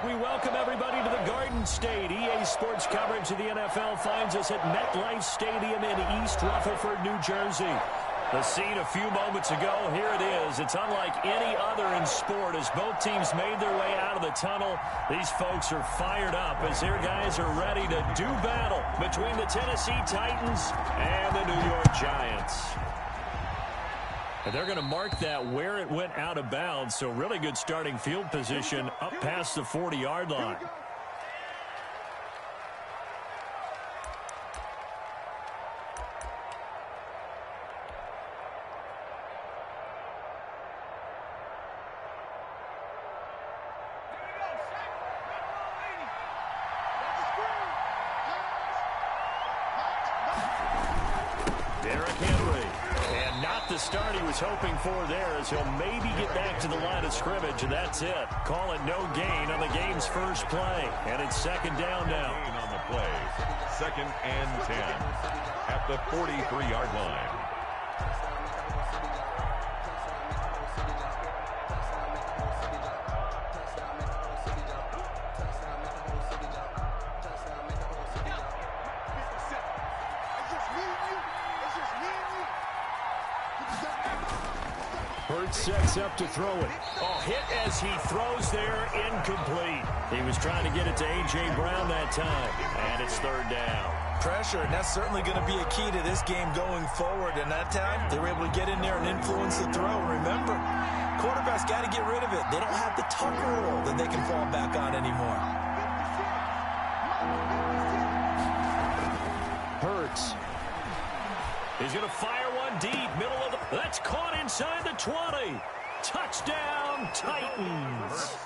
We welcome everybody to the Garden State. EA Sports coverage of the NFL finds us at MetLife Stadium in East Rutherford, New Jersey. The scene a few moments ago, here it is. It's unlike any other in sport as both teams made their way out of the tunnel. These folks are fired up as their guys are ready to do battle between the Tennessee Titans and the New York Giants. And they're going to mark that where it went out of bounds, so really good starting field position up past the 40-yard line. Start he was hoping for there as he'll maybe get back to the line of scrimmage, and that's it. Call it no gain on the game's first play, and it's second down now. Gain on the play, 2nd and 10 at the 43-yard line. Sets up to throw it. Oh, hit as he throws there, incomplete. He was trying to get it to A.J. Brown that time, and it's 3rd down. Pressure, and that's certainly going to be a key to this game going forward. And that time, they were able to get in there and influence the throw. Remember, quarterbacks got to get rid of it. They don't have the tucker roll that they can fall back on anymore. Hurts. He's going to fire one deep, middle of the... That's caught inside the 20. Touchdown, Titans.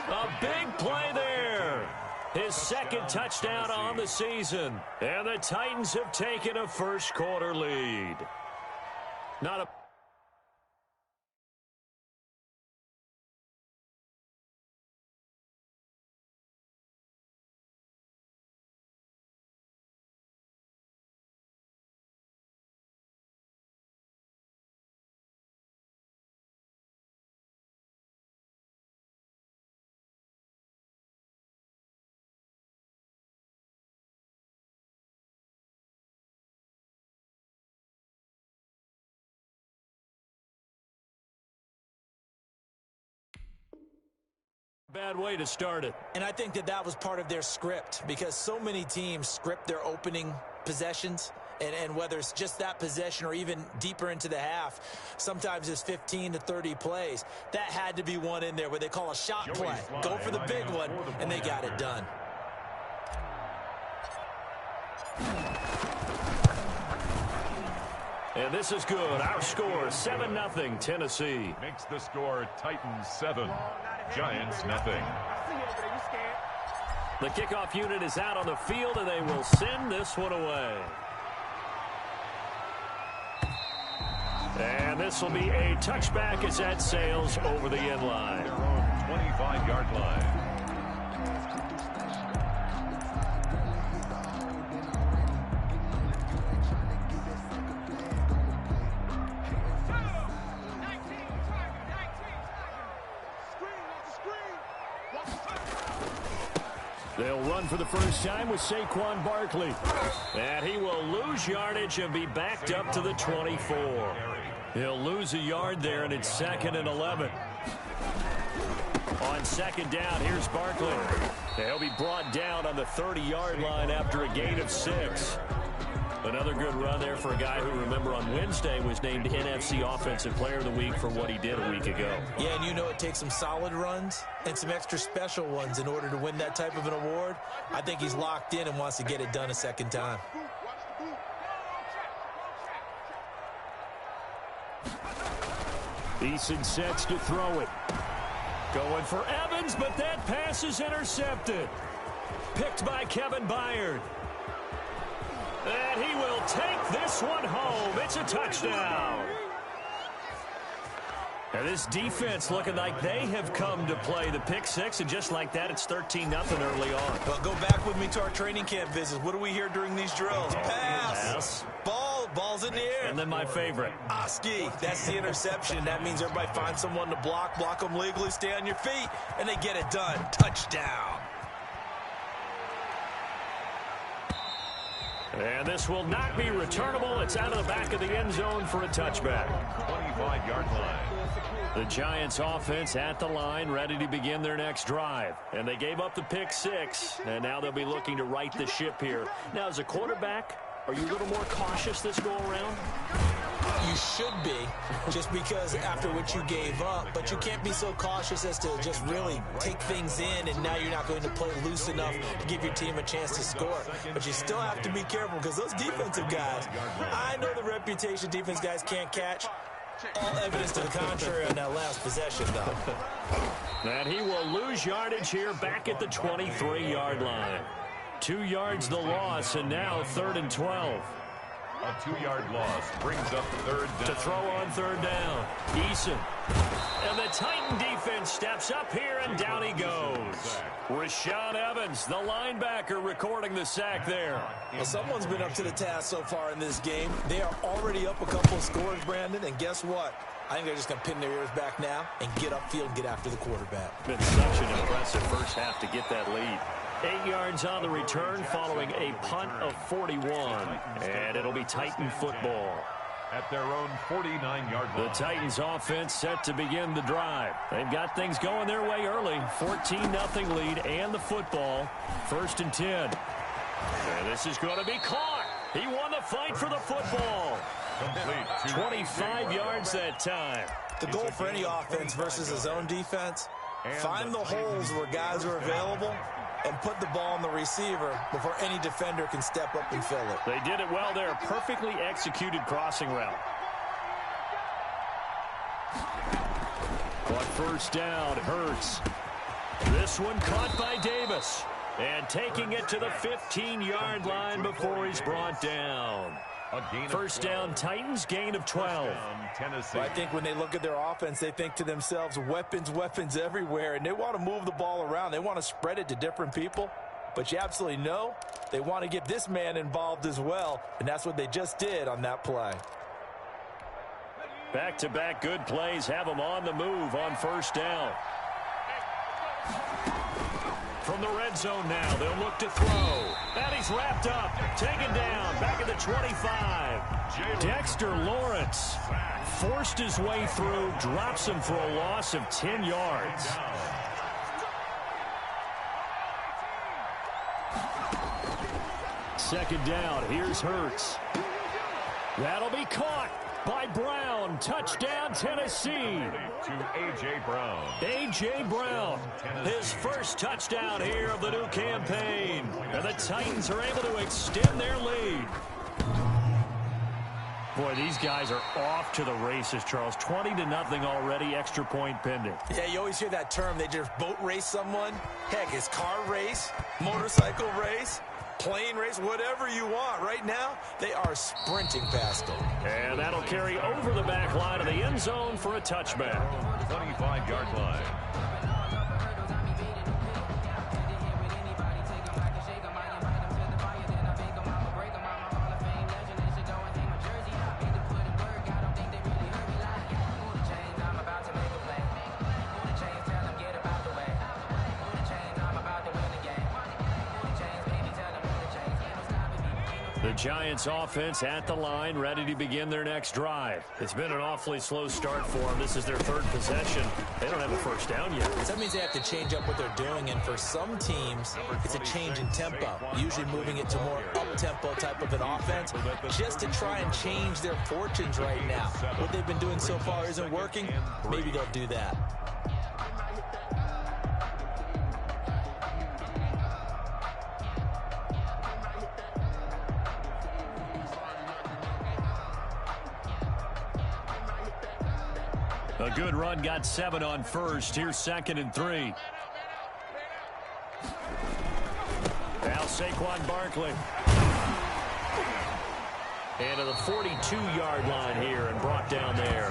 A big play there. His 2nd touchdown on the season. And the Titans have taken a first-quarter lead. Not a... Bad way to start it. And I think that was part of their script, because so many teams script their opening possessions, and whether it's just that possession or even deeper into the half, sometimes it's 15 to 30 plays. That had to be one in there where they call a shot play. Go for the big one, and they got it done. And this is good. Our score, 7-0, Tennessee. Makes the score Titans 7, Giants 0. The kickoff unit is out on the field, and they will send this one away. And this will be a touchback as that sails over the end line. Their own 25-yard line. They'll run for the first time with Saquon Barkley. And he will lose yardage and be backed up to the 24. He'll lose a yard there, and it's 2nd and 11. On 2nd down, here's Barkley. He'll be brought down on the 30-yard line after a gain of 6. Another good run there for a guy who, remember, on Wednesday was named NFC Offensive Player of the Week for what he did a week ago. Yeah, and you know it takes some solid runs and some extra special ones in order to win that type of an award. I think he's locked in and wants to get it done a 2nd time. Eason sets to throw it. Going for Evans, but that pass is intercepted. Picked by Kevin Byard. And he will take this one home. It's a touchdown. And this defense looking like they have come to play. The pick 6, and just like that, it's 13-0 early on. Well, go back with me to our training camp visits. What do we hear during these drills? Pass. Pass. Ball's in the air. And then my favorite. Oski, that's the interception. That means everybody finds someone to block them legally, stay on your feet, and they get it done. Touchdown. And this will not be returnable. It's out of the back of the end zone for a touchback. 25-yard line. The Giants offense at the line, ready to begin their next drive. And they gave up the pick six, and now they'll be looking to right the ship here. Now, as a quarterback, are you a little more cautious this go around? You should be, just because after what you gave up, but you can't be so cautious as to just really take things in, and now you're not going to play loose enough to give your team a chance to score. But you still have to be careful, because those defensive guys, I know the reputation defense guys can't catch. All evidence to the contrary on that last possession, though. And he will lose yardage here back at the 23-yard line. 2 yards the loss, and now 3rd and 12. A 2-yard loss brings up 3rd down. To throw on 3rd down. Eason. And the Titan defense steps up here, and down he goes. Rashaan Evans, the linebacker, recording the sack there. Well, someone's been up to the task so far in this game. They are already up a couple of scores, Brandon, and guess what? I think they're just going to pin their ears back now and get upfield and get after the quarterback. Been such an impressive first half to get that lead. 8 yards on the return following a punt of 41. And it'll be Titan football. At their own 49-yard line. The Titans offense set to begin the drive. They've got things going their way early. 14-0 lead and the football. 1st and 10. And this is going to be caught. He won the fight for the football. Complete. 25 yards that time. The goal for any offense versus a zone defense, find the holes where guys are available and put the ball on the receiver before any defender can step up and fill it. They did it well there. Perfectly executed crossing route. On 1st down, Hurts. This one caught by Davis. And taking it to the 15-yard line before he's brought down. 1st down, Titans, gain of 12. Well, I think when they look at their offense, they think to themselves, weapons everywhere, and they want to move the ball around. They want to spread it to different people, but you absolutely know they want to get this man involved as well, and that's what they just did on that play. Back-to-back good plays have them on the move on 1st down. From the red zone now, they'll look to throw. And he's wrapped up, taken down, back at the 25. Dexter Lawrence forced his way through, drops him for a loss of 10 yards. Second down, here's Hurts. That'll be caught by Brown. Touchdown, Tennessee. To A.J. Brown. A.J. Brown, his first touchdown here of the new campaign. And the Titans are able to extend their lead. Boy, these guys are off to the races, Charles. 20-0 already, extra point pending. Yeah, you always hear that term. They just boat race someone. Heck, it's car race, motorcycle race, plane race, whatever you want. Right now, they are sprinting past them. And that'll carry over the back line of the end zone for a touchback. 25-yard line. The Giants offense at the line, ready to begin their next drive. It's been an awfully slow start for them. This is their 3rd possession. They don't have a 1st down yet. So that means they have to change up what they're doing, and for some teams, it's a change in tempo, usually moving it to more up-tempo type of an offense, just to try and change their fortunes right now. What they've been doing so far isn't working. Maybe they'll do that. A good run, got 7 on 1st. Here's 2nd and 3. Now Saquon Barkley. And to the 42-yard line here and brought down there.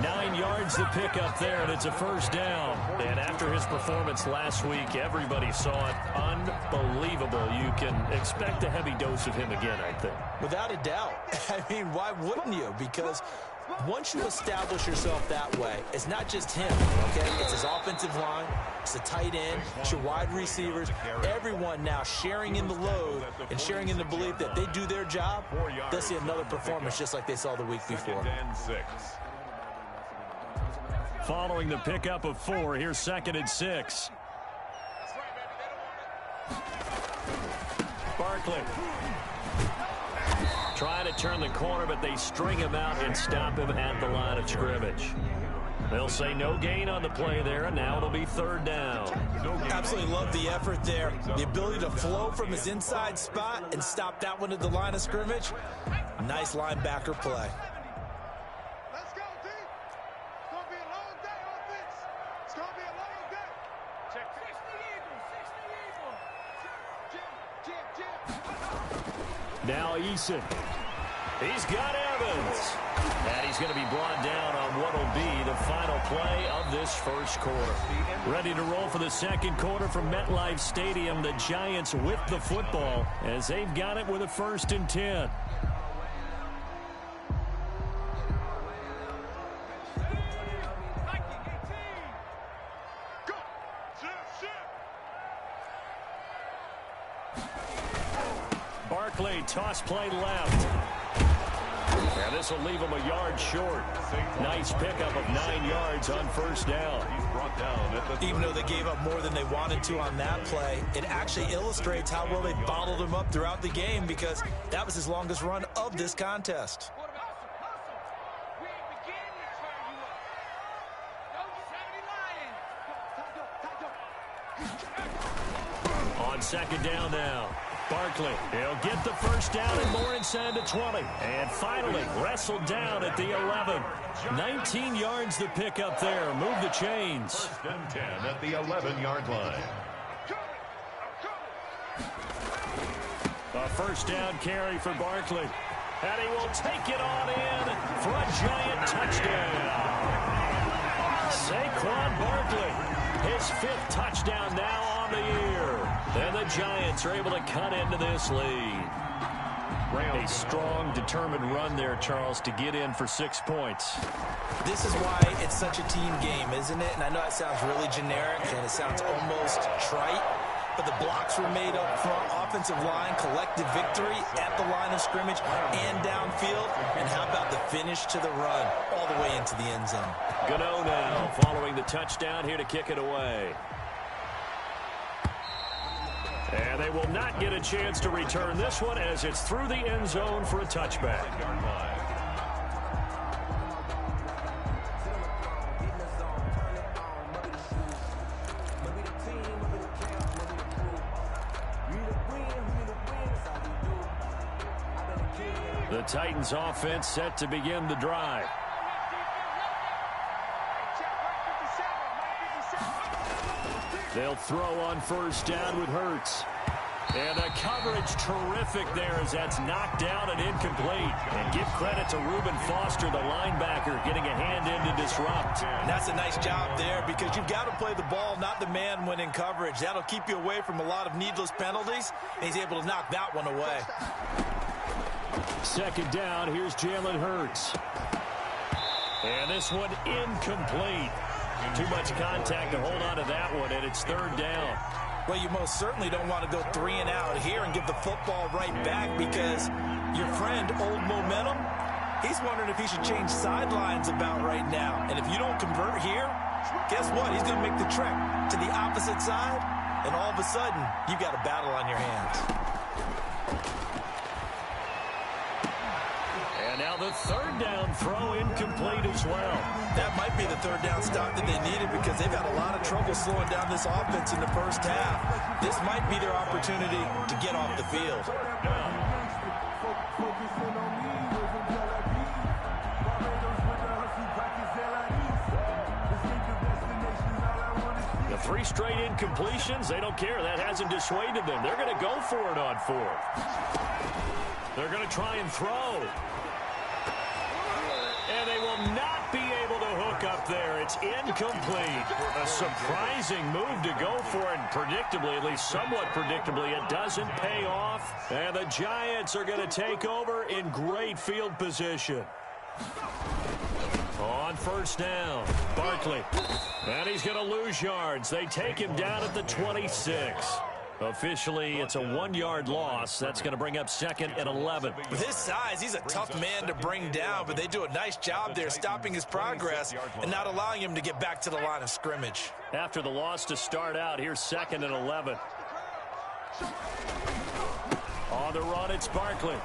9 yards to pick up there, and it's a first down. And after his performance last week, everybody saw it. Unbelievable. You can expect a heavy dose of him again, I think. Without a doubt. I mean, why wouldn't you? Because once you establish yourself that way, it's not just him, okay? It's his offensive line, it's the tight end, it's your wide receivers, everyone now sharing in the load and sharing in the belief that they do their job, they'll see another performance just like they saw the week before. Following the pickup of 4, here's 2nd and 6. Barkley. Trying to turn the corner, but they string him out and stop him at the line of scrimmage. They'll say no gain on the play there, and now it'll be 3rd down. Absolutely love the effort there. The ability to flow from his inside spot and stop that one at the line of scrimmage. Nice linebacker play. Let's go, D. It's going to be a long day on this. It's going to be a long day. Check 60 Eagles, 60 Eagles. Jim. Now Eason. He's got Evans. And he's going to be brought down on what will be the final play of this first quarter. Ready to roll for the second quarter from MetLife Stadium. The Giants with the football as they've got it with a 1st and 10. Barkley, toss play left. And this will leave him a yard short. Nice pickup of 9 yards on 1st down. Even though they gave up more than they wanted to on that play, it actually illustrates how well they bottled him up throughout the game because that was his longest run of this contest. On 2nd down now. Barkley, he'll get the 1st down and more inside the 20. And finally, wrestled down at the 11. 19 yards to pick up there. Move the chains. 1st and 10 at the 11-yard line. A 1st down carry for Barkley. And he will take it on in for a Giant touchdown. Saquon Barkley, his 5th touchdown now on the year. And the Giants are able to cut into this lead. A strong, determined run there, Charles, to get in for 6 points. This is why it's such a team game, isn't it? And I know it sounds really generic and it sounds almost trite, but the blocks were made up front, offensive line, collective victory at the line of scrimmage and downfield. And how about the finish to the run all the way into the end zone? Gano now following the touchdown here to kick it away. And they will not get a chance to return this one as it's through the end zone for a touchback. The Titans offense set to begin the drive. They'll throw on 1st down with Hurts. And the coverage terrific there as that's knocked down and incomplete. And give credit to Reuben Foster, the linebacker, getting a hand in to disrupt. And that's a nice job there because you've got to play the ball, not the man when in coverage. That'll keep you away from a lot of needless penalties. And he's able to knock that one away. 2nd down, here's Jalen Hurts. And this one incomplete. Too much contact to hold on to that one, and it's 3rd down. Well, you most certainly don't want to go 3 and out here and give the football right back because your friend, Old Momentum, he's wondering if he should change sidelines about right now. And if you don't convert here, guess what? He's going to make the trek to the opposite side, and all of a sudden, you've got a battle on your hands. And now the 3rd down throw incomplete as well. That might be the 3rd down stop that they needed because they've had a lot of trouble slowing down this offense in the first half. This might be their opportunity to get off the field. The 3 straight incompletions, they don't care. That hasn't dissuaded them. They're going to go for it on 4th. They're going to try and throw. And they will not be able to hook up there. It's incomplete. A surprising move to go for it. Predictably, at least somewhat predictably, it doesn't pay off. And the Giants are going to take over in great field position. On first down, Barkley. And he's going to lose yards. They take him down at the 26. Officially, it's a 1-yard loss. That's going to bring up 2nd and 11. With his size, he's a tough man to bring down, but they do a nice job there stopping his progress and not allowing him to get back to the line of scrimmage. After the loss to start out, here's 2nd and 11. On the run, it's Barkley.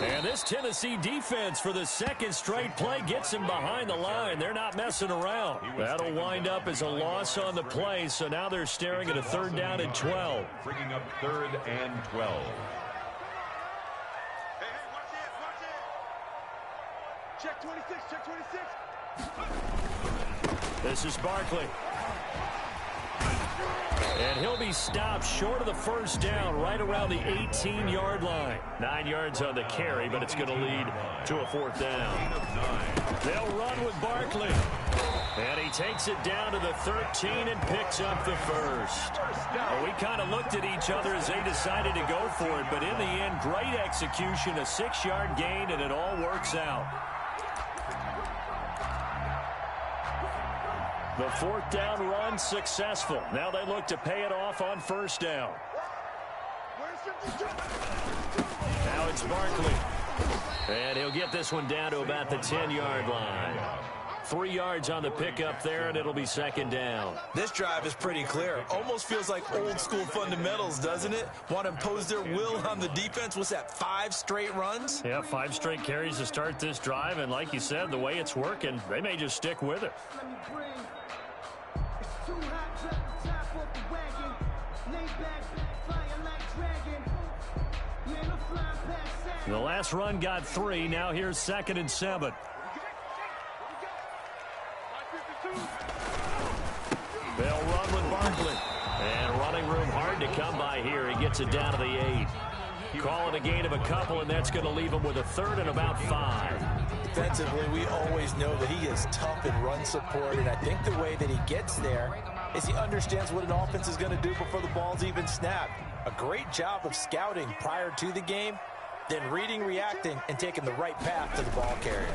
And this Tennessee defense for the second straight play gets him behind the line. They're not messing around. That'll wind up as a loss on the play, so now they're staring at a 3rd down and 12. Bringing up 3rd and 12. Hey, watch it. Check 26, check 26. This is Barkley. And he'll be stopped short of the 1st down right around the 18-yard line. 9 yards on the carry, but it's going to lead to a 4th down. They'll run with Barkley. And he takes it down to the 13 and picks up the 1st. Well, we kind of looked at each other as they decided to go for it, but in the end, great execution, a 6-yard gain, and it all works out. The 4th down run successful. Now they look to pay it off on 1st down. Now it's Barkley. And he'll get this one down to about the 10-yard line. 3 yards on the pickup there, and it'll be 2nd down. This drive is pretty clear. Almost feels like old school fundamentals, doesn't it? Want to impose their will on the defense. What's that, 5 straight runs? Yeah, 5 straight carries to start this drive, and like you said, the way it's working, they may just stick with it. The last run got 3. Now here's 2nd and 7. They'll run with Barkley. And running room hard to come by here. He gets it down to the 8. Call it a gain of a couple, and that's going to leave him with a 3rd and about 5. Defensively, we always know that he is tough in run support, and I think the way that he gets there is he understands what an offense is going to do before the ball's even snapped. A great job of scouting prior to the game, then reading, reacting, and taking the right path to the ball carrier.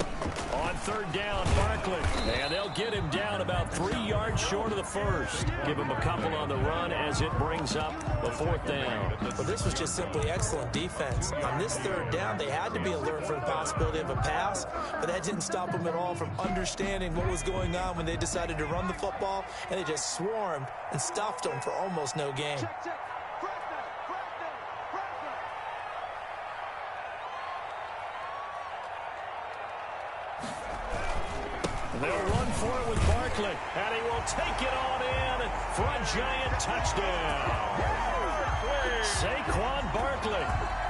On 3rd down, Barkley. And they'll get him down about 3 yards short of the 1st. Give him a couple on the run as it brings up the 4th down. Well, this was just simply excellent defense. On this 3rd down, they had to be alert for the possibility of a pass, but that didn't stop them at all from understanding what was going on when they decided to run the football, and they just swarmed and stuffed them for almost no gain. They'll run for it with Barkley, and he will take it on in for a Giant touchdown. Saquon Barkley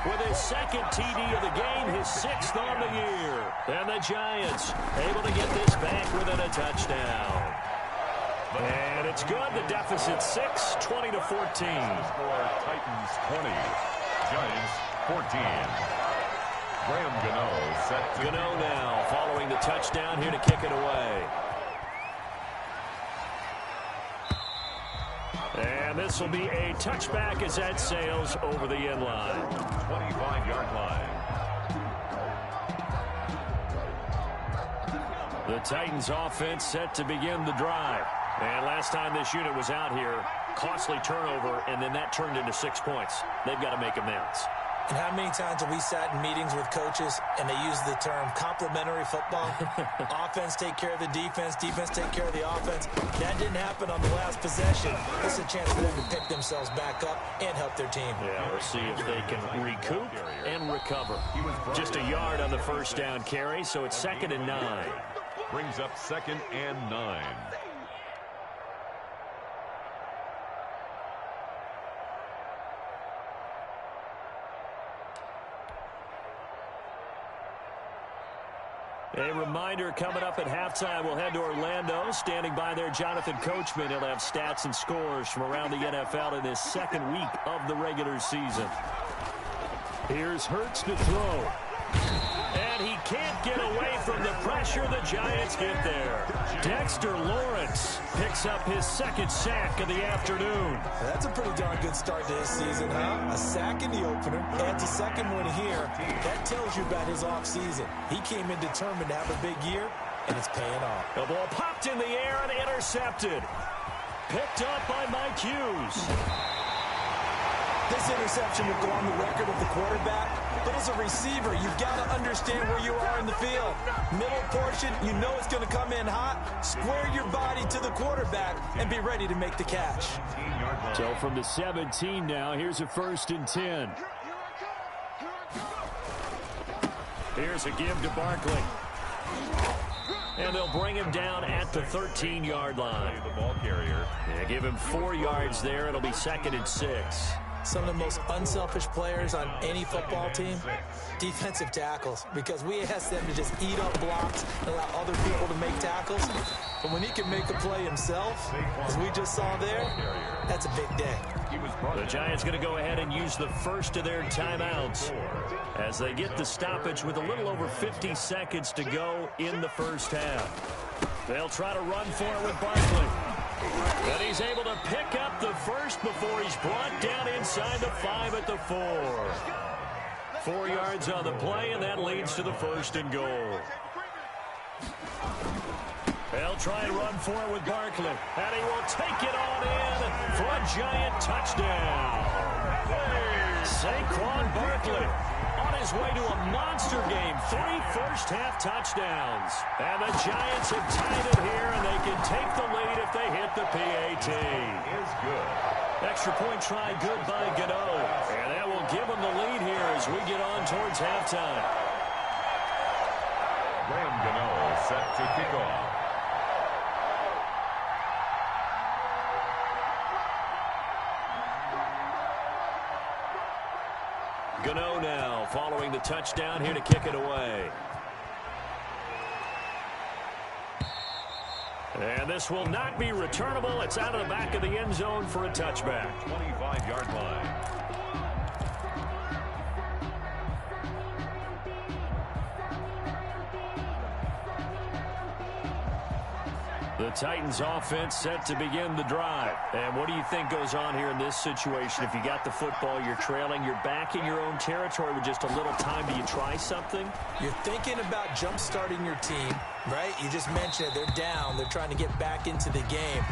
with his 2nd TD of the game, his 6th on the year. And the Giants able to get this back within a touchdown. And it's good. The deficit 6, 20-14. Score Titans 20, Giants 14. Graham Gano set to Gano now following the touchdown here to kick it away. And this will be a touchback as that sails over the end line. 25-yard line. The Titans offense set to begin the drive. And last time this unit was out here, costly turnover, and then that turned into 6 points. They've got to make amends. And how many times have we sat in meetings with coaches and they use the term complementary football? Offense take care of the defense, defense take care of the offense. That didn't happen on the last possession. This is a chance for them to pick themselves back up and help their team. Yeah, we'll see if they can recoup and recover. Just a yard on the 1st down carry, so it's 2nd and 9. Brings up 2nd and 9. A reminder coming up at halftime, we'll head to Orlando. Standing by there, Jonathan Coachman. He'll have stats and scores from around the NFL in this 2nd week of the regular season. Here's Hurts to throw. And he can't get away from the pressure. The Giants get there. Dexter Lawrence picks up his second sack of the afternoon. That's a pretty darn good start to his season, huh? A sack in the opener, adds a second one here. That tells you about his offseason. He came in determined to have a big year, and it's paying off. The ball popped in the air and intercepted. Picked up by Mike Hughes. This interception will go on the record of the quarterback, but as a receiver, you've got to understand where you are in the field. Middle portion, you know it's going to come in hot. Square your body to the quarterback and be ready to make the catch. So from the 17 now, here's a 1st and 10. Here's a give to Barkley. And they'll bring him down at the 13-yard line. The ball carrier. Yeah, give him 4 yards there. It'll be 2nd and 6. Some of the most unselfish players on any football team, defensive tackles, because we ask them to just eat up blocks and allow other people to make tackles. But when he can make a play himself, as we just saw there, that's a big day. The Giants going to go ahead and use the first of their timeouts as they get the stoppage with a little over 50 seconds to go in the first half. They'll try to run for it with Barkley. And he's able to pick up the first before he's brought down inside the 5 at the 4. 4 yards on the play, and that leads to the 1st and goal. They'll try and run for it with Barkley. And he will take it on in for a Giant touchdown. Saquon Barkley on his way to a monster game. 3 first-half touchdowns. And the Giants have tied it here, and they can take the lead if they hit the PAT. Is good. Extra point try good by Gano. And that will give them the lead here as we get on towards halftime. Graham Gano set to kick off. Gano now following the touchdown here to kick it away. And this will not be returnable. It's out of the back of the end zone for a touchback. 25-yard line. The Titans offense set to begin the drive. And what do you think goes on here in this situation? If you got the football, you're trailing, you're back in your own territory with just a little time. Do you try something? You're thinking about jump-starting your team, right? You just mentioned it. They're down. They're trying to get back into the game.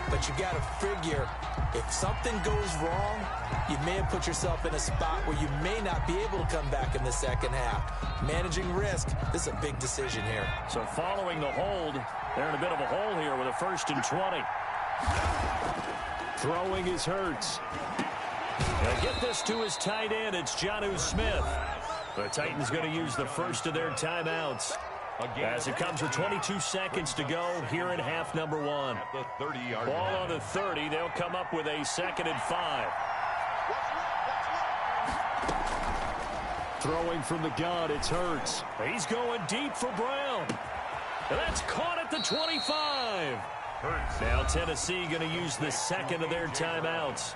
But you got to figure, if something goes wrong, you may have put yourself in a spot where you may not be able to come back in the second half. Managing risk, this is a big decision here. So following the hold, they're in a bit of a hole here with a 1st and 20. Throwing is Hurts. Gonna get this to his tight end. It's Jonnu Smith. The Titans going to use the first of their timeouts as it comes with 22 seconds to go here in half number 1. At the 30-yard Ball line. on the 30. They'll come up with a 2nd and 5. Throwing from the gun, it's Hurts. He's going deep for Brown. And that's caught at the 25. Hurts. Now Tennessee going to use the second of their timeouts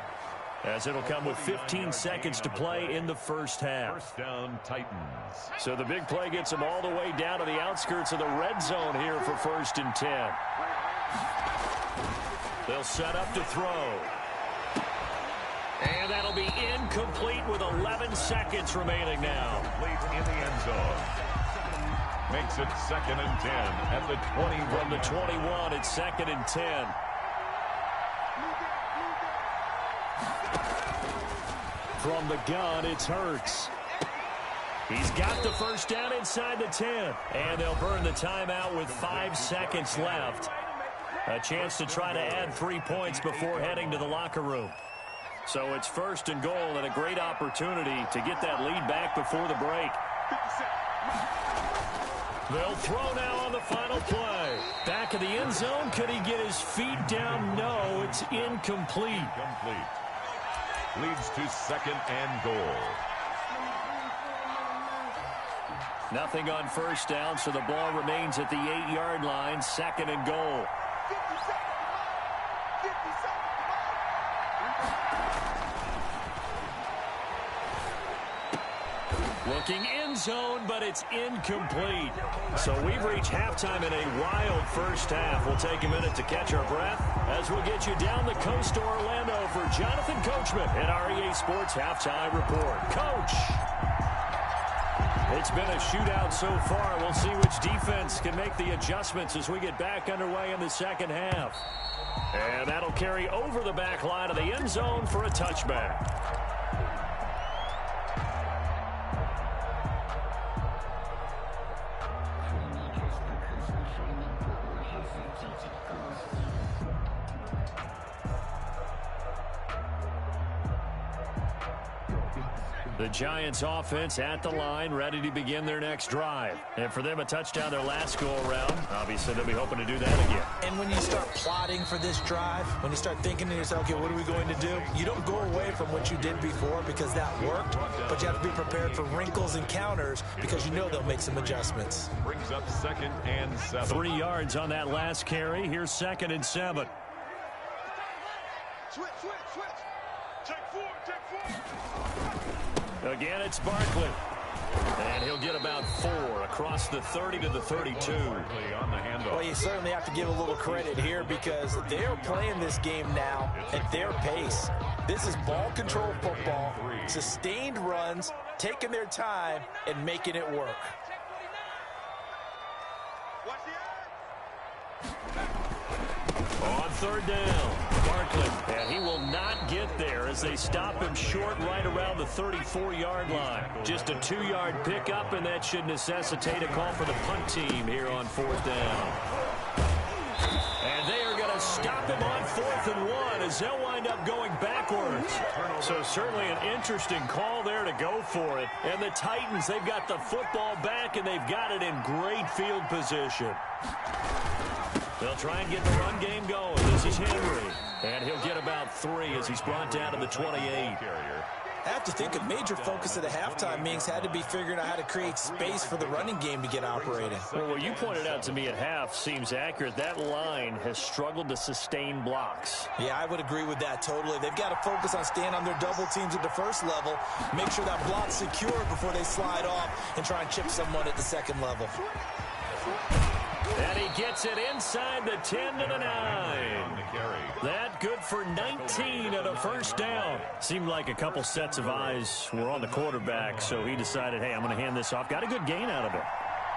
as it'll come with 15 seconds to play in the first half. First down, Titans. So the big play gets them all the way down to the outskirts of the red zone here for 1st and 10. They'll set up to throw. And that'll be incomplete with 11 seconds remaining now. Late in the end zone. Makes it 2nd and 10 at the 21. From the 21, it's 2nd and 10. From the gun, it's Hurts. He's got the first down inside the 10. And they'll burn the timeout with 5 seconds left. A chance to try to add 3 points before heading to the locker room. So it's 1st and goal and a great opportunity to get that lead back before the break. They'll throw now on the final play. Back of the end zone. Could he get his feet down? No, it's incomplete. Complete. Leads to 2nd and goal. Nothing on first down, so the ball remains at the 8-yard line. 2nd and goal. 50 seconds. 50 seconds. Looking end zone, but it's incomplete. So we've reached halftime in a wild first half. We'll take a minute to catch our breath as we'll get you down the coast to Orlando for Jonathan Coachman at our EA Sports Halftime Report. Coach! It's been a shootout so far. We'll see which defense can make the adjustments as we get back underway in the second half. And that'll carry over the back line of the end zone for a touchback. The Giants offense at the line, ready to begin their next drive. And for them, a touchdown their last go-around. Obviously, they'll be hoping to do that again. And when you start plotting for this drive, when you start thinking to yourself, okay, what are we going to do? You don't go away from what you did before because that worked, but you have to be prepared for wrinkles and counters because you know they'll make some adjustments. Brings up 2nd and 7. 3 yards on that last carry. Here's 2nd and 7. Switch. Take 4. Again, it's Barkley. And he'll get about 4 across the 30 to the 32. On the handoff. Well, you certainly have to give a little credit here because they're playing this game now at their pace. This is ball control football, sustained runs, taking their time, and making it work. Watch the eye. On 3rd down, Barkley, and he will not get there as they stop him short right around the 34-yard line. Just a 2-yard pickup, and that should necessitate a call for the punt team here on 4th down. And they are going to stop him on 4th and 1 as they'll wind up going backwards. So certainly an interesting call there to go for it. And the Titans, they've got the football back, and they've got it in great field position. They'll try and get the run game going. This is Henry. And he'll get about 3 as he's brought down to the 28. I have to think a major focus of the halftime meetings had to be figuring out how to create space for the running game to get operating. Well, what you pointed out to me at half seems accurate. That line has struggled to sustain blocks. Yeah, I would agree with that totally. They've got to focus on staying on their double teams at the first level, make sure that block's secure before they slide off and try and chip someone at the second level. And he gets it inside the 10 to the 9. That good for 19 and a first down. Seemed like a couple sets of eyes were on the quarterback, so he decided, hey, I'm going to hand this off. Got a good gain out of it.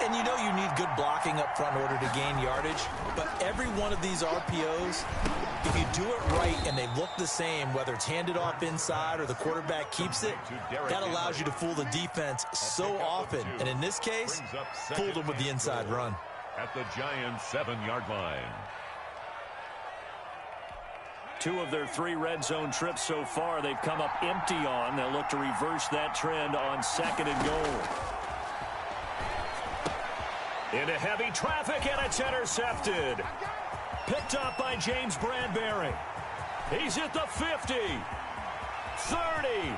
And you know you need good blocking up front in order to gain yardage, but every one of these RPOs, if you do it right and they look the same, whether it's handed off inside or the quarterback keeps it, that allows you to fool the defense so often. And in this case, fooled them with the inside run. At the Giants' 7-yard line. 2 of their 3 red zone trips so far, they've come up empty on. They'll look to reverse that trend on 2nd and goal. Into heavy traffic, and it's intercepted. Picked up by James Bradbury. He's at the 50, 30,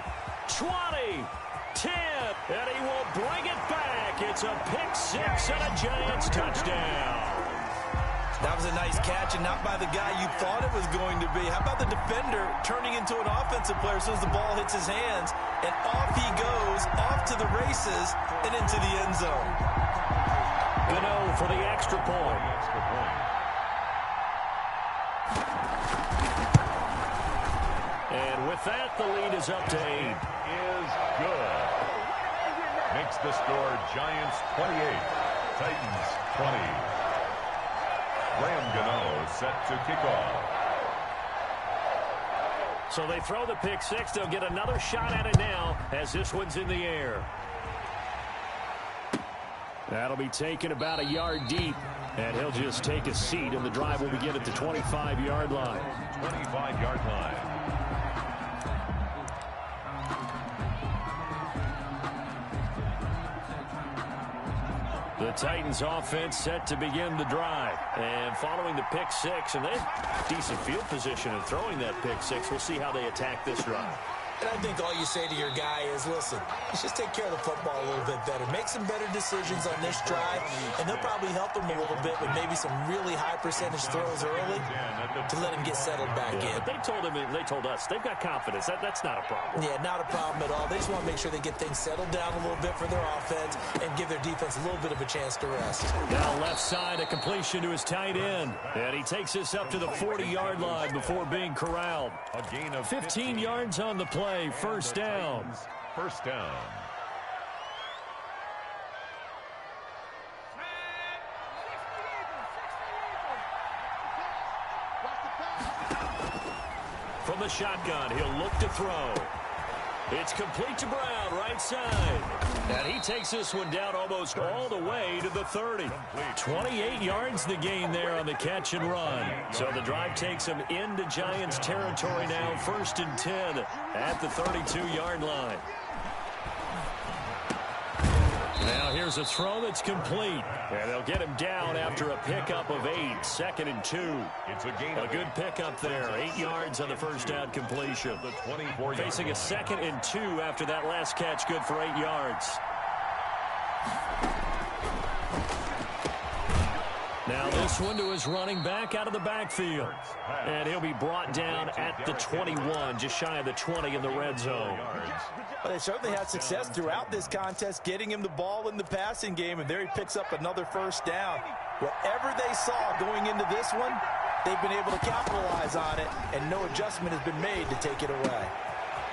20, 10, and he will bring it back. It's a pick-6 and a Giants touchdown. That was a nice catch, and not by the guy you thought it was going to be. How about the defender turning into an offensive player as soon as the ball hits his hands, and off he goes, off to the races, and into the end zone. Gano for the extra point. And with that, the lead is up to 8. Is good. Makes the score Giants 28, Titans 20. Graham Gano set to kick off. So they throw the pick-6. They'll get another shot at it now as this one's in the air. That'll be taken about a yard deep, and he'll just take a seat, and the drive will begin at the 25-yard line. 25-yard line. The Titans offense set to begin the drive. And following the pick-6, and they have decent field position in throwing that pick-6. We'll see how they attack this drive. And I think all you say to your guy is, listen, let's just take care of the football a little bit better. Make some better decisions on this drive, and they'll probably help him a little bit with maybe some really high percentage throws early to let him get settled back in. But they told us they've got confidence. That's not a problem. Yeah, not a problem at all. They just want to make sure they get things settled down a little bit for their offense and give their defense a little bit of a chance to rest. Now left side, a completion to his tight end. And he takes us up to the 40-yard line before being corralled. A gain of 15 yards on the play, first down. First down. From the shotgun, he'll look to throw. It's complete to Brown, right side. And he takes this one down almost all the way to the 30. 28 yards the gain there on the catch and run. So the drive takes him into Giants territory now, 1st and 10 at the 32-yard line. Now here's a throw that's complete. And they'll get him down after a pickup of 8, 2nd and 2. It's a gain. A good pickup there, 8 yards on the first down completion. The 24 Facing a 2nd and 2 after that last catch, good for 8 yards. Now this one to his running back out of the backfield. And he'll be brought down at the 21, just shy of the 20 in the red zone. Well, they certainly had success throughout this contest, getting him the ball in the passing game, and there he picks up another first down. Whatever they saw going into this one, they've been able to capitalize on it, and no adjustment has been made to take it away.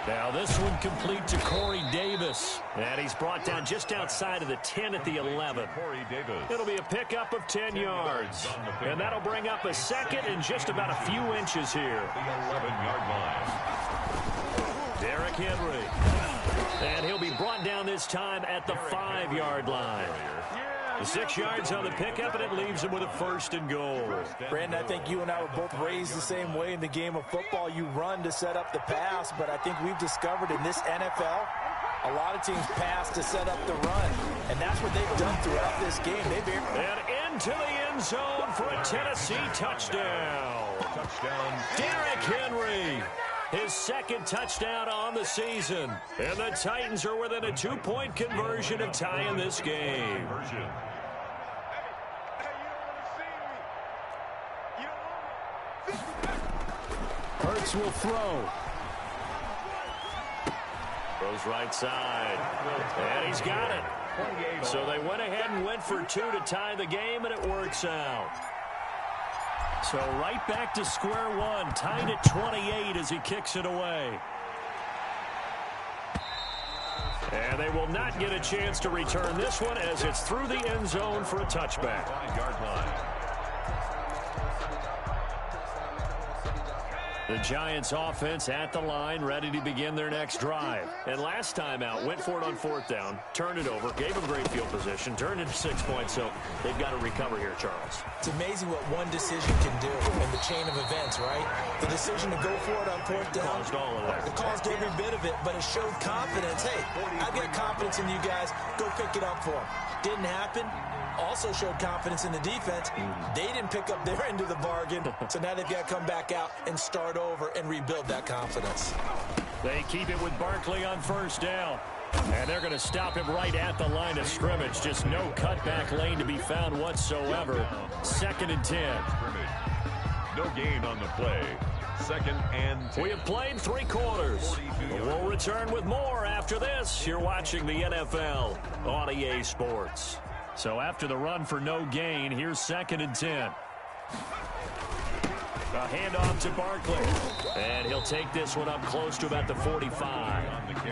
Now this one complete to Corey Davis. And he's brought down just outside of the 10 at the 11. Corey Davis. It'll be a pickup of 10 yards. And that'll bring up a 2nd and just about a few inches here. The 11-yard line. Derrick Henry. And he'll be brought down this time at the 5-yard line. The 6 yards on the pickup, and it leaves him with a 1st and goal. Brandon, I think you and I were both raised the same way in the game of football. You run to set up the pass, but I think we've discovered in this NFL, a lot of teams pass to set up the run, and that's what they've done throughout this game. And into the end zone for a Tennessee touchdown. Derrick Henry. His 2nd touchdown on the season. And the Titans are within a 2-point conversion of tying this game. Hurts will throw. Throws right side. And he's got it. So they went ahead and went for 2 to tie the game, and it works out. So right back to square one, tied at 28 as he kicks it away. And they will not get a chance to return this one as it's through the end zone for a touchback. 5-yard line. The Giants offense at the line, ready to begin their next drive. And last time out, went for it on 4th down, turned it over, gave them great field position, turned it to 6 points, so they've got to recover here, Charles. It's amazing what one decision can do in the chain of events, right? The decision to go for it on 4th down, Caused all of that. it caused every bit of it, but it showed confidence. Hey, I've got confidence in you guys. Go pick it up for them. Didn't happen. Also showed confidence in the defense. They didn't pick up their end of the bargain, so now they've got to come back out and start over and rebuild that confidence. They keep it with Barkley on 1st down. And they're going to stop him right at the line of scrimmage. Just no cutback lane to be found whatsoever. 2nd and 10. No gain on the play. 2nd and 10. We have played 3 quarters. We'll return with more after this. You're watching the NFL on EA Sports. So after the run for no gain, here's 2nd and 10. A handoff to Barkley. And he'll take this one up close to about the 45.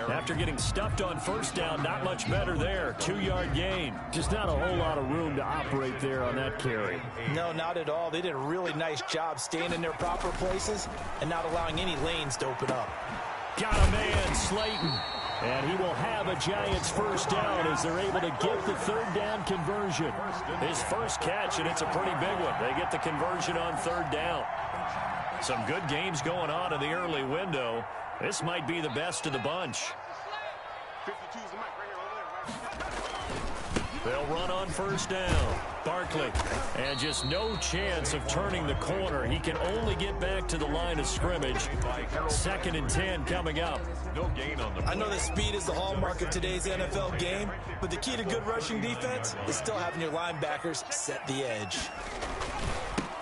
After getting stuffed on 1st down, not much better there. 2-yard gain. Just not a whole lot of room to operate there on that carry. No, not at all. They did a really nice job staying in their proper places and not allowing any lanes to open up. Got a man, Slayton. And he will have a Giants 1st down as they're able to get the 3rd down conversion. His first catch, and it's a pretty big one. They get the conversion on 3rd down. Some good games going on in the early window. This might be the best of the bunch. They'll run on 1st down. Barkley. And just no chance of turning the corner. He can only get back to the line of scrimmage. 2nd and 10 coming up. No gain on the play. I know that speed is the hallmark of today's NFL game, but the key to good rushing defense is still having your linebackers set the edge.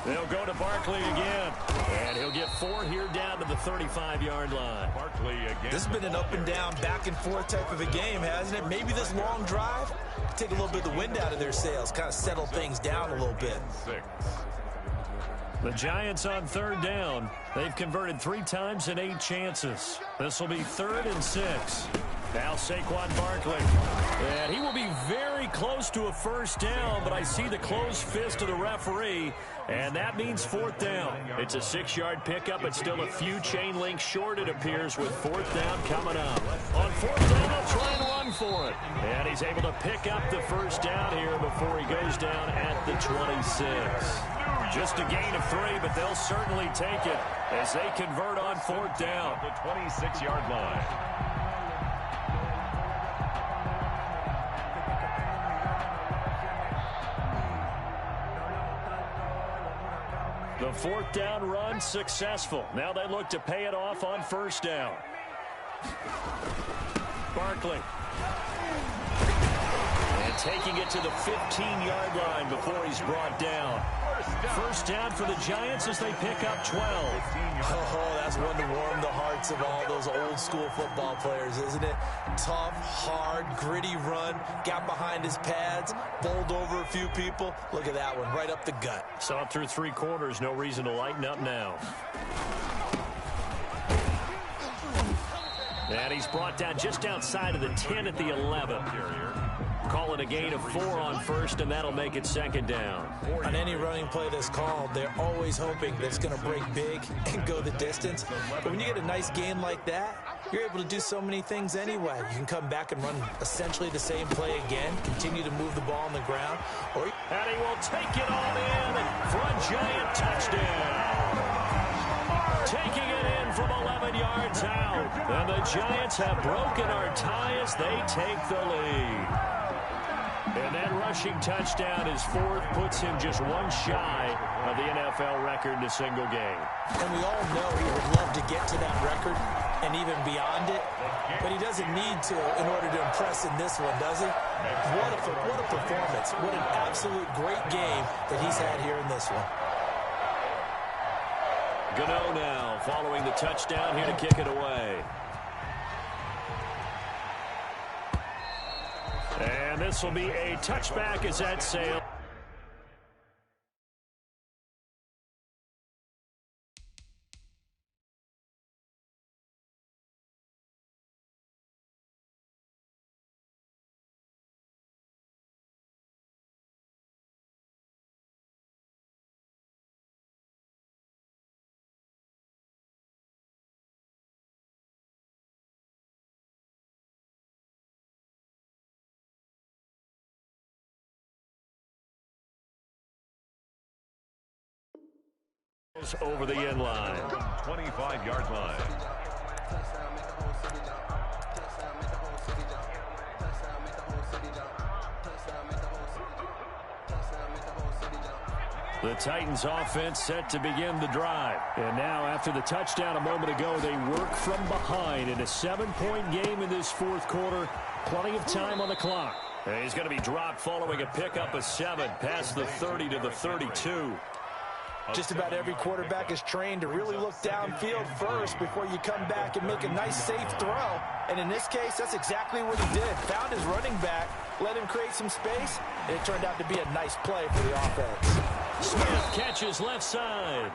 They'll go to Barkley again, and he'll get 4 here down to the 35-yard line. Barkley again. This has been an up and down, back and forth type of a game, hasn't it? Maybe this long drive take a little bit of the wind out of their sails, kind of settle things down a little bit. 6. The Giants on 3rd down. They've converted 3 times in 8 chances. This will be 3rd and 6. Now Saquon Barkley. And he will be very close to a first down, but I see the closed fist of the referee, and that means 4th down. It's a 6-yard pickup. It's still a few chain links short, it appears, with 4th down coming up. On 4th down, they'll try and run for it. And he's able to pick up the first down here before he goes down at the 26. Just a gain of 3, but they'll certainly take it as they convert on 4th down. The 26-yard line. The 4th down run successful. Now they look to pay it off on 1st down. Barkley. And taking it to the 15-yard line before he's brought down. First down for the Giants as they pick up 12. Oh, that's one to warm the hearts of all those old school football players, isn't it? Tough, hard, gritty run, got behind his pads, bowled over a few people. Look at that one, right up the gut. Saw it through 3 quarters, no reason to lighten up now. And he's brought down just outside of the 10 at the 11. Call it a gain of 4 on 1st, and that'll make it 2nd down. On any running play that's called, they're always hoping that it's going to break big and go the distance. But when you get a nice gain like that, you're able to do so many things anyway. You can come back and run essentially the same play again, continue to move the ball on the ground. And he will take it all in for a Giant touchdown. Taking it in from 11 yards out. And the Giants have broken our tie as they take the lead. And that rushing touchdown, his 4th, puts him just 1 shy of the NFL record in a single game. And we all know he would love to get to that record and even beyond it, but he doesn't need to in order to impress in this one, does he? What a performance. What an absolute great game that he's had here in this one. Gano now following the touchdown here to kick it away. And this will be a touchback as that sails. Over the end line. 25-yard line. The Titans offense set to begin the drive. And now after the touchdown a moment ago, they work from behind in a 7-point game in this 4th quarter. Plenty of time on the clock. And he's going to be dropped following a pickup of 7 past the 30 to the 32. Just about every quarterback is trained to really look downfield first before you come back and make a nice, safe throw. And in this case, that's exactly what he did. Found his running back, let him create some space, and it turned out to be a nice play for the offense. Smith catches left side.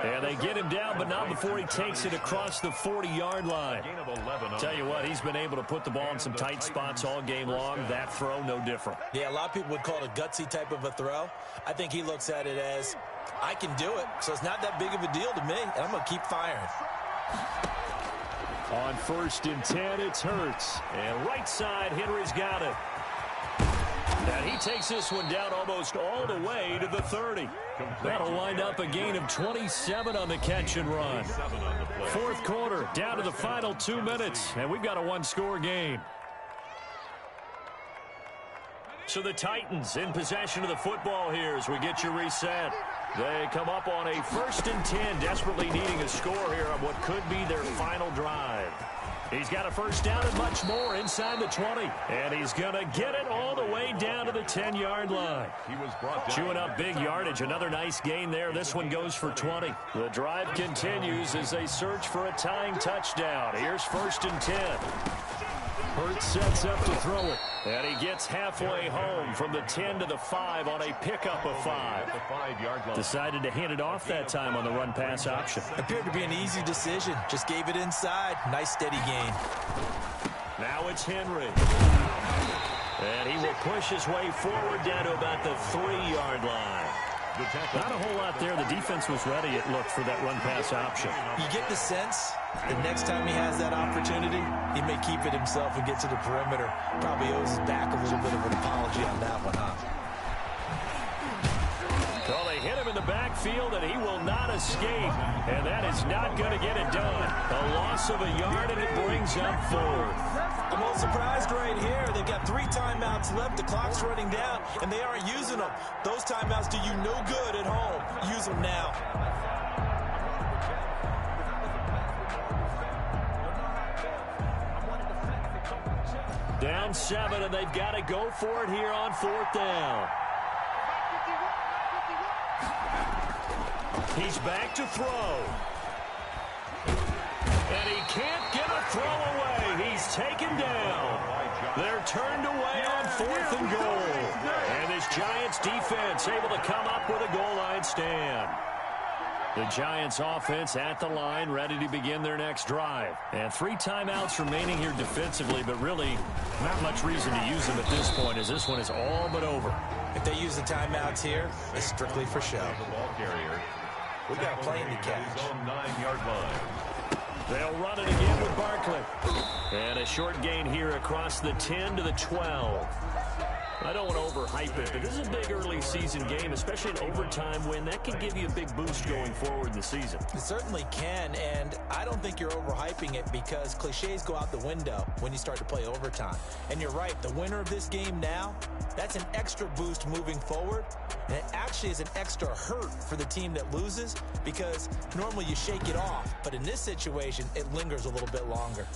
And they get him down, but not before he takes it across the 40-yard line. Tell you what, he's been able to put the ball in some tight spots all game long. That throw, no different. Yeah, a lot of people would call it a gutsy type of a throw. I think he looks at it as, I can do it, so it's not that big of a deal to me, and I'm going to keep firing. On 1st and 10, it's Hurts. And right side, Henry's got it. And he takes this one down almost all the way to the 30. That'll wind up a gain of 27 on the catch and run. 4th quarter, down to the final 2 minutes, and we've got a 1-score game. So the Titans in possession of the football here as we get you reset. They come up on a 1st and 10, desperately needing a score here on what could be their final drive. He's got a first down and much more inside the 20. And he's going to get it all the way down to the 10-yard line. He was brought down. Chewing up big yardage. Another nice gain there. This one goes for 20. The drive continues as they search for a tying touchdown. Here's 1st and 10. Hurts sets up to throw it. And he gets halfway home from the 10 to the 5 on a pickup of 5. The 5-yard line. Decided to hand it off that time on the run-pass option. Appeared to be an easy decision. Just gave it inside. Nice steady gain. Now it's Henry. And he will push his way forward down to about the 3-yard line. Not a whole lot there. The defense was ready, it looked, for that run-pass option. You get the sense the next time he has that opportunity, he may keep it himself and get to the perimeter. Probably owes his back a little bit of an apology on that one, huh? Well, they hit him in the backfield, and he will not escape. And that is not going to get it done. A loss of a yard, and it brings up 4th. I'm a little surprised right here. They've got 3 timeouts left. The clock's running down, and they aren't using them. Those timeouts do you no good at home. Use them now. Down 7, and they've got to go for it here on 4th down. He's back to throw. And he can't get a throw away. He's taken down. They're turned away on 4th and goal. And this Giants defense able to come up with a goal line stand. The Giants offense at the line, ready to begin their next drive. And 3 timeouts remaining here defensively, but really not much reason to use them at this point, as this one is all but over. If they use the timeouts here, it's strictly for show. The ball carrier. We got a plane to catch. On 9-yard line. They'll run it again with Barkley. And a short gain here across the 10 to the 12. I don't want to overhype it, but this is a big early season game, especially an overtime win. That can give you a big boost going forward in the season. It certainly can, and I don't think you're overhyping it because cliches go out the window when you start to play overtime. And you're right, the winner of this game now, that's an extra boost moving forward, and it actually is an extra hurt for the team that loses because normally you shake it off, but in this situation, it lingers a little bit longer.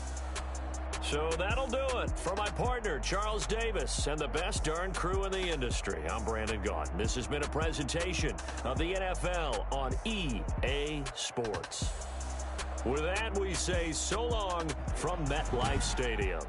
So that'll do it. For my partner, Charles Davis, and the best darn crew in the industry, I'm Brandon Gaudin. This has been a presentation of the NFL on EA Sports. With that, we say so long from MetLife Stadium.